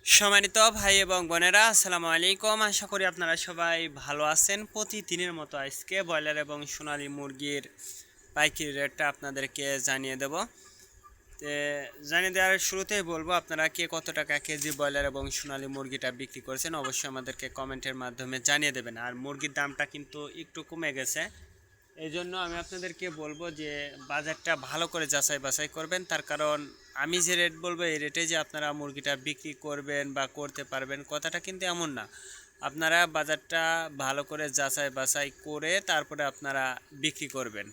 সম্মানিত ভাই এবং বোনেরা, আসসালামু আলাইকুম। আশা করি আপনারা সবাই ভালো আছেন। প্রতিদিনের মতো আজকে ব্রয়লার এবং সোনালী মুরগির পাইকারি রেটটা আপনাদেরকে জানিয়ে দেব। জানিয়ে দেওয়ার শুরুতেই বলবো, আপনারা কে কত টাকা কেজি ব্রয়লার এবং সোনালী মুরগিটা বিক্রি করেছেন অবশ্যই আমাদেরকে কমেন্টের মাধ্যমে জানিয়ে দেবেন। আর মুরগির দামটা কিন্তু একটু কমে গেছে, এই জন্য আমি আপনাদেরকে বলবো যে বাজারটা ভালো করে যাচাই বাছাই করবেন। তার কারণ আমি যে রেট বলবো এই রেটে যে আপনারা মুরগিটা বিক্রি করবেন বা করতে পারবেন কথাটা কিন্তু এমন না। আপনারা বাজারটা ভালো করে যাচাই বাছাই করে তারপরে আপনারা বিক্রি করবেন।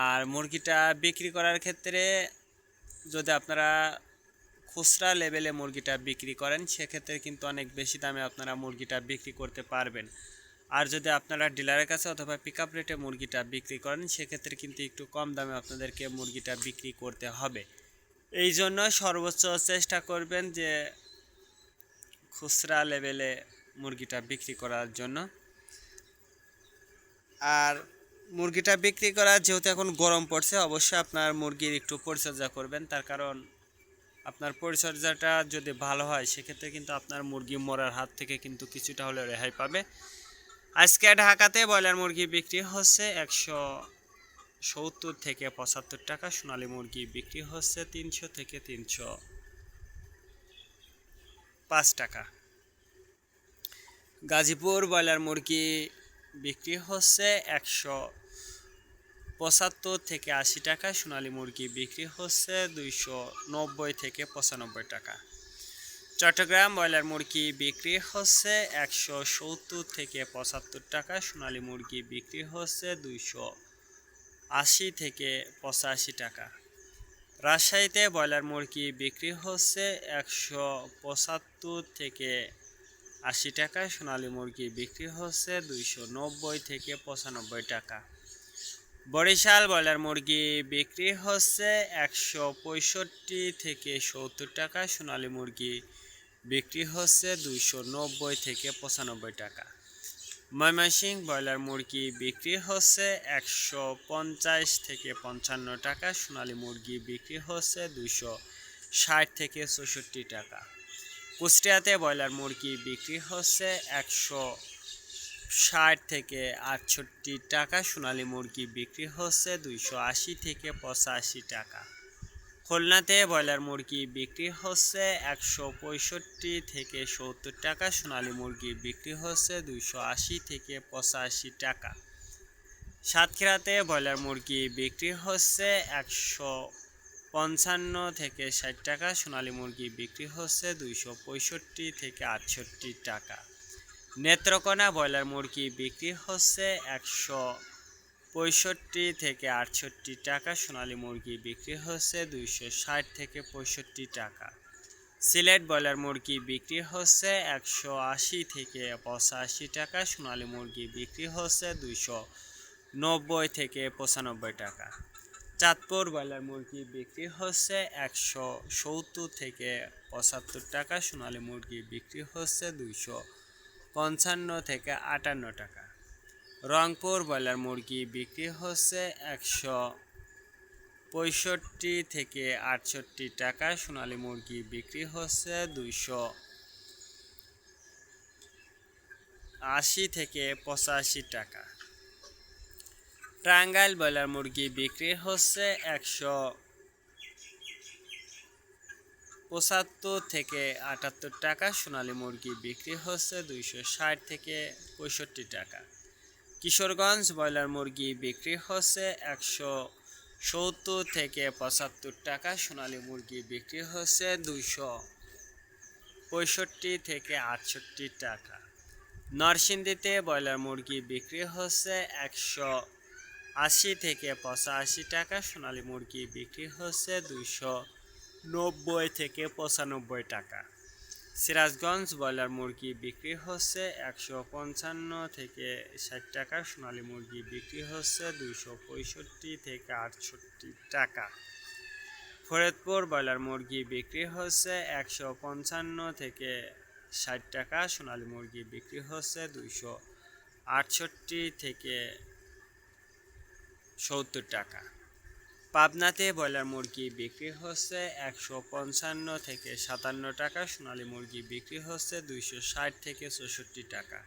আর মুরগিটা বিক্রি করার ক্ষেত্রে যদি আপনারা খুচরা লেভেলে মুরগিটা বিক্রি করেন সেক্ষেত্রে কিন্তু অনেক বেশি দামে আপনারা মুরগিটা বিক্রি করতে পারবেন। আর যদি আপনারা ডিলারের কাছে অথবা পিক আপ রেটে মুরগিটা বিক্রি করেন সেক্ষেত্রে কিন্তু একটু কম দামে আপনাদেরকে মুরগিটা বিক্রি করতে হবে। এই জন্য সর্বোচ্চ চেষ্টা করবেন যে খুচরা লেভেলে মুরগিটা বিক্রি করার জন্য। আর মুরগিটা বিক্রি করা যেহেতু এখন গরম পড়ছে, অবশ্যই আপনার মুরগির একটু পরিচর্যা করবেন। তার কারণ আপনার পরিচর্যাটা যদি ভালো হয় সেক্ষেত্রে কিন্তু আপনার মুরগি মরার হাত থেকে কিন্তু কিছুটা হলেও রেহাই পাবে। আজকে ঢাকাতে ব্রয়লার মুরগি বিক্রি হচ্ছে 170 থেকে 75 টাকা, সোনালী মুরগি বিক্রি হচ্ছে 300 থেকে 305 টাকা। গাজীপুর ব্রয়লার মুরগি বিক্রি হচ্ছে 175 থেকে 80 টাকা, সোনালী মুরগি বিক্রি হচ্ছে 290 থেকে 95 টাকা। চট্টগ্রাম ব্রয়লার মুরগি বিক্রি হচ্ছে 170 থেকে 75 টাকা, সোনালী মুরগি বিক্রি হচ্ছে 280 থেকে 85 টাকা। রাজশাহীতে ব্রয়লার মুরগি বিক্রি হচ্ছে 175 থেকে 80 টাকা, সোনালী মুরগি বিক্রি হচ্ছে 290 থেকে 95 টাকা। বরিশাল ব্রয়লার মুরগি বিক্রি হচ্ছে 165 থেকে 70 টাকা, সোনালী মুরগি বিক্রি হচ্ছে 290 থেকে 95 টাকা। ময়মনসিংহ ব্রয়লার মুরগি বিক্রি হচ্ছে 150 থেকে 55 টাকা, সোনালী মুরগি বিক্রি হচ্ছে 260 থেকে 64 টাকা। কুষ্টিয়াতে ব্রয়লার মুরগি বিক্রি হচ্ছে 160 থেকে 68 টাকা, সোনালী মুরগি বিক্রি হচ্ছে 280 থেকে 85 টাকা। খুলনাতে ব্রয়লার মুরগি বিক্রি হচ্ছে 165 থেকে 70 টাকা, সোনালী মুরগি বিক্রি হচ্ছে 280 থেকে 85 টাকা। সাতক্ষীরাতে ব্রয়লার মুরগি বিক্রি হচ্ছে 155 থেকে 60 টাকা, সোনালী মুরগি বিক্রি হচ্ছে 265 থেকে 68 টাকা। নেত্রকোনা ব্রয়লার মুরগি বিক্রি হচ্ছে 165 থেকে 68 টাকা, সোনালী মুরগি বিক্রি হচ্ছে 260 থেকে 65 টাকা। সিলেট ব্রয়লার মুরগি বিক্রি হচ্ছে 180 থেকে 85 টাকা, সোনালী মুরগি বিক্রি হচ্ছে 290 থেকে 95 টাকা। চাঁদপুর ব্রয়লার মুরগি বিক্রি হচ্ছে 170 থেকে 75 টাকা, সোনালী মুরগি বিক্রি হচ্ছে 255 থেকে 58 টাকা। রংপুর ব্রয়লার মুরগি বিক্রি হচ্ছে 165 থেকে 68 টাকা, সোনালী মুরগি বিক্রি হচ্ছে 280 থেকে 85 টাকা। টাঙ্গাইল ব্রয়লার মুরগি বিক্রি হচ্ছে 175 থেকে 78 টাকা, সোনালী মুরগি বিক্রি হচ্ছে 260 থেকে 65 টাকা। কিশোরগঞ্জ ব্রয়লার মুরগি বিক্রি হচ্ছে 170 থেকে 75 টাকা, সোনালী মুরগি বিক্রি হচ্ছে 265 থেকে 68 টাকা। নরসিংদীতে ব্রয়লার মুরগি বিক্রি হচ্ছে 180 থেকে 85 টাকা, সোনালী মুরগি বিক্রি হচ্ছে 290 থেকে 95 টাকা। সিরাজগঞ্জ ব্রয়লার মুরগি বিক্রি হচ্ছে 155 থেকে 60 টাকা, সোনালী মুরগি বিক্রি হচ্ছে 265 থেকে 68 টাকা। ফরিদপুর ব্রয়লার মুরগি বিক্রি হচ্ছে 155 থেকে 60 টাকা, সোনালী মুরগি বিক্রি হচ্ছে 268 থেকে 70 টাকা। পাবনাতে ব্রয়লার মুরগি বিক্রি হচ্ছে 155 থেকে 57 টাকা, সোনালী মুরগি বিক্রি হচ্ছে 260 থেকে 64 টাকা।